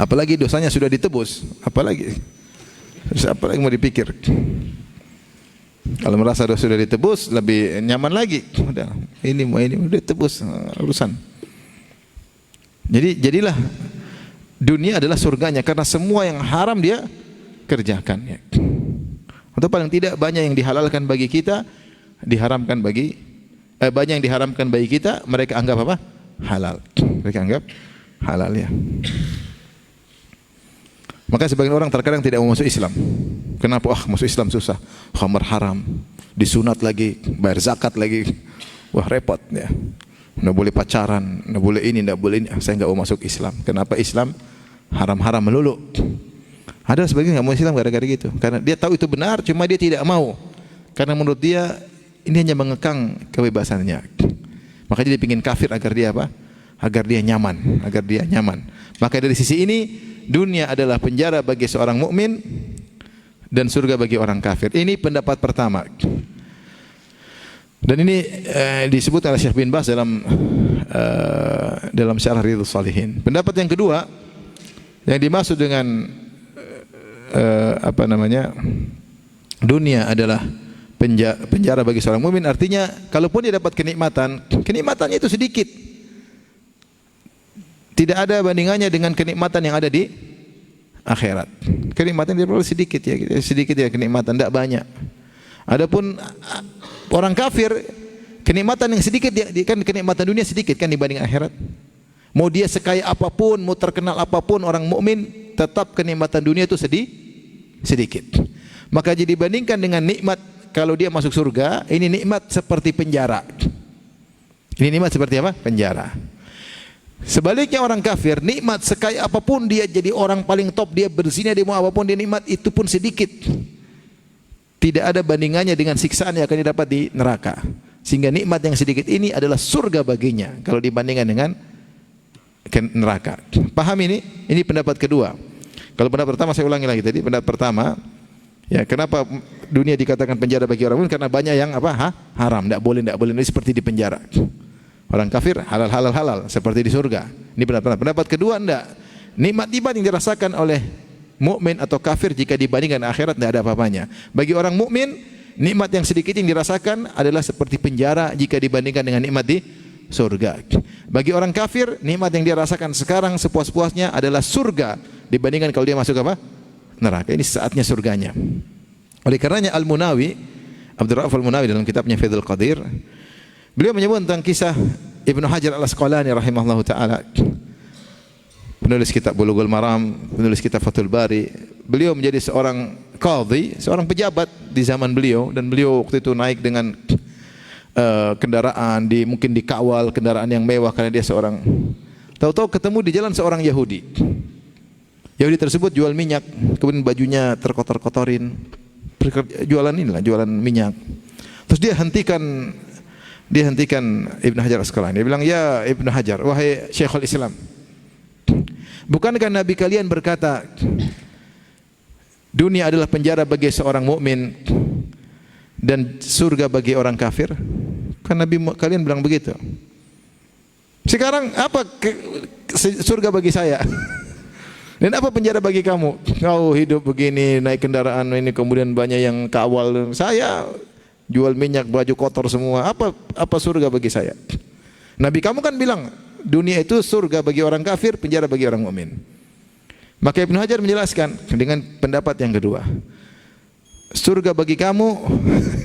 [SPEAKER 1] Apalagi dosanya sudah ditebus, apalagi mau dipikir. Kalau merasa dosa sudah ditebus, lebih nyaman lagi. Udah, ini udah tebus urusan. Jadilah dunia adalah surganya karena semua yang haram dia kerjakan. Ya. Atau paling tidak banyak yang dihalalkan bagi kita, diharamkan bagi banyak yang diharamkan bagi kita, mereka anggap apa? Halal. Mereka anggap halal ya. Maka sebagian orang terkadang tidak mau masuk Islam. Kenapa? Masuk Islam susah. Khamar haram, disunat lagi, bayar zakat lagi. Wah repot ya. Nggak boleh pacaran, nggak boleh ini, nggak boleh ini. Saya nggak mau masuk Islam. Kenapa? Islam haram-haram melulu. Ada sebagian nggak mau Islam gara-gara gitu. Karena dia tahu itu benar, cuma dia tidak mau. Karena menurut dia ini hanya mengekang kebebasannya. Makanya dia ingin kafir agar dia apa? Agar dia nyaman. Maka dari sisi ini dunia adalah penjara bagi seorang mukmin dan surga bagi orang kafir. Ini pendapat pertama. Dan ini disebut oleh Syekh bin Baz dalam Syarah Riyadhus Shalihin. Pendapat yang kedua yang dimaksud dengan dunia adalah penjara bagi seorang mukmin artinya kalaupun dia dapat kenikmatan, kenikmatannya itu sedikit. Tidak ada bandingannya dengan kenikmatan yang ada di akhirat. Kenikmatan dia perlu sedikit ya, sedikit ya kenikmatan, tidak banyak. Adapun orang kafir, kenikmatan yang sedikit dia kan kenikmatan dunia sedikit kan dibanding akhirat. Mau dia sekaya apapun, mau terkenal apapun orang mukmin, tetap kenikmatan dunia itu sedikit. Maka jadi dibandingkan dengan nikmat kalau dia masuk surga, ini nikmat seperti penjara. Ini nikmat seperti apa? Penjara. Sebaliknya orang kafir, nikmat sekaya apapun dia jadi orang paling top, dia berzina, dia mau apapun dia nikmat itu pun sedikit. Tidak ada bandingannya dengan siksaan yang akan didapat di neraka. Sehingga nikmat yang sedikit ini adalah surga baginya kalau dibandingkan dengan neraka. Paham ini? Ini pendapat kedua. Kalau pendapat pertama saya ulangi lagi tadi, pendapat pertama, ya kenapa dunia dikatakan penjara bagi orang mukmin? Karena banyak yang apa? Haram, tidak boleh, ini seperti di penjara. Orang kafir halal seperti di surga. Ini pendapat. Pendapat kedua enggak. Nikmat-nikmat yang dirasakan oleh mukmin atau kafir jika dibandingkan akhirat tidak ada apa-apanya. Bagi orang mukmin, nikmat yang sedikit yang dirasakan adalah seperti penjara jika dibandingkan dengan nikmat di surga. Bagi orang kafir, nikmat yang dia rasakan sekarang sepuas-puasnya adalah surga dibandingkan kalau dia masuk apa? Neraka. Ini saatnya surganya. Oleh karenanya Al-Munawi, Abdul Rauf Al-Munawi dalam kitabnya Fathul Qadir, beliau menyebut tentang kisah Ibnu Hajar Al-Asqalani rahimahullahu taala. Penulis kitab Bulughul Maram, penulis kitab Fathul Bari. Beliau menjadi seorang qadhi, seorang pejabat di zaman beliau, dan beliau waktu itu naik dengan kendaraan, mungkin dikawal kendaraan yang mewah karena dia seorang. Tahu-tahu ketemu di jalan seorang Yahudi. Yahudi tersebut jual minyak, kemudian bajunya terkotor-kotorin. Jualan minyak. Terus dia hentikan Ibnu Hajar Asqalani. Dia bilang, "Ya Ibnu Hajar, wahai Syekhul Islam, bukankah Nabi kalian berkata dunia adalah penjara bagi seorang mukmin dan surga bagi orang kafir? Kan Nabi kalian bilang begitu. Sekarang apa surga bagi saya? Dan apa penjara bagi kamu? Kau hidup begini, naik kendaraan ini, kemudian banyak yang kawal. Saya jual minyak, baju kotor semua. Apa surga bagi saya? Nabi kamu kan bilang dunia itu surga bagi orang kafir, penjara bagi orang mukmin." Maka Ibnu Hajar menjelaskan dengan pendapat yang kedua. Surga bagi kamu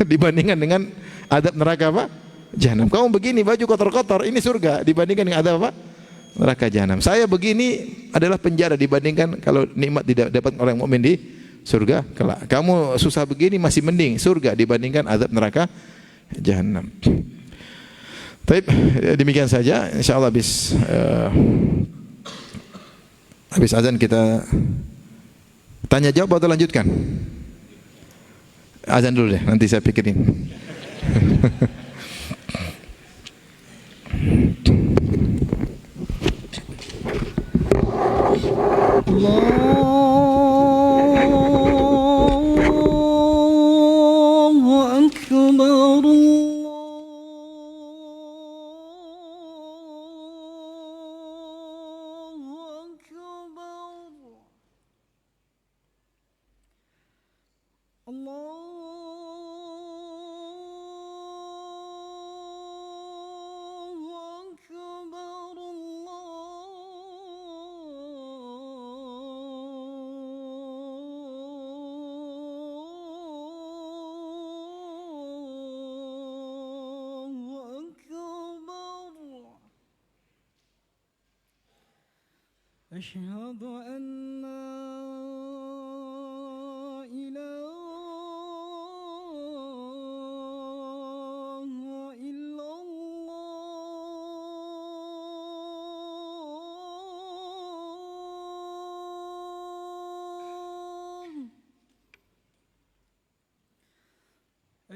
[SPEAKER 1] dibandingkan dengan adab neraka apa? Jahanam. Kamu begini baju kotor-kotor, ini surga dibandingkan dengan adab apa? Neraka jahanam. Saya begini adalah penjara dibandingkan kalau nikmat tidak dapat orang mukmin di surga kelak. Kamu susah begini masih mending surga dibandingkan adab neraka jahanam. Baik, demikian saja. Insyaallah habis azan kita tanya jawab atau lanjutkan? Azan dulu deh, nanti saya pikirin.
[SPEAKER 2] Allahu Akbar. أشهد أن لا إله إلا الله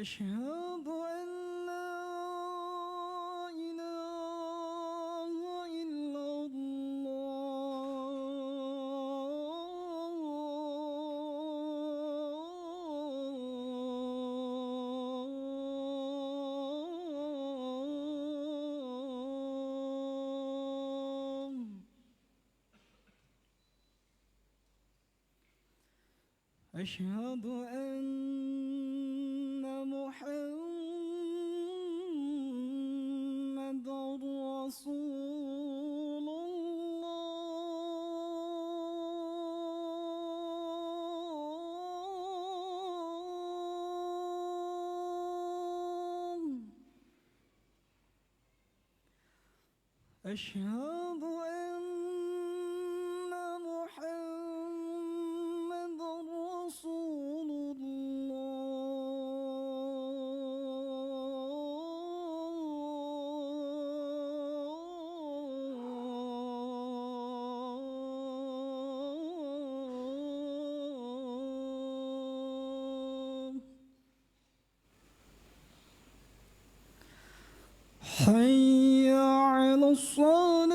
[SPEAKER 2] أشهد أن لا إله إلا الله أشهد أن أشهد أن محمد رسول الله. حي على الصلاة.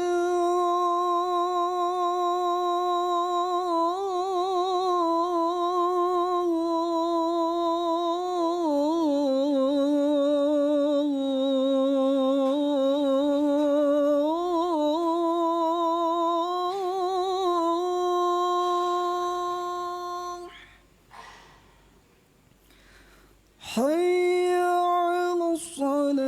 [SPEAKER 2] حي على الصلاة.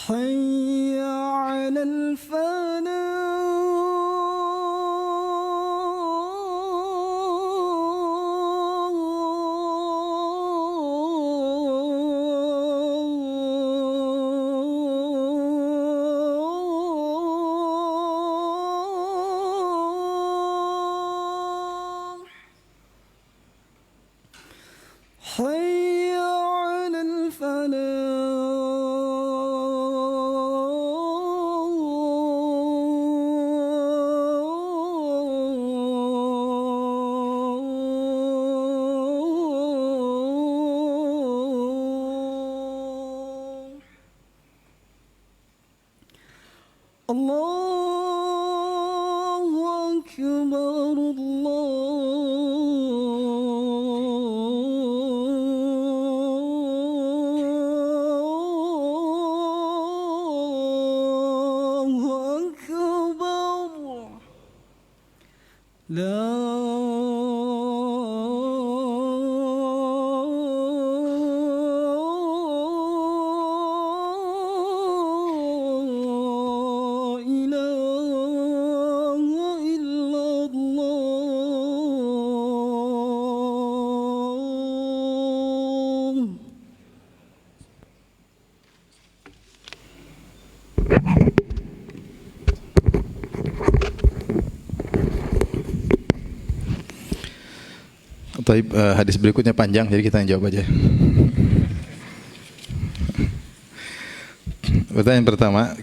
[SPEAKER 2] حي على الفلاح. حي على الفلاح. الله أكبر الله أكبر. لا إله إلا الله.
[SPEAKER 1] Taib, hadis berikutnya panjang, jadi kita yang jawab aja. Pertanyaan pertama,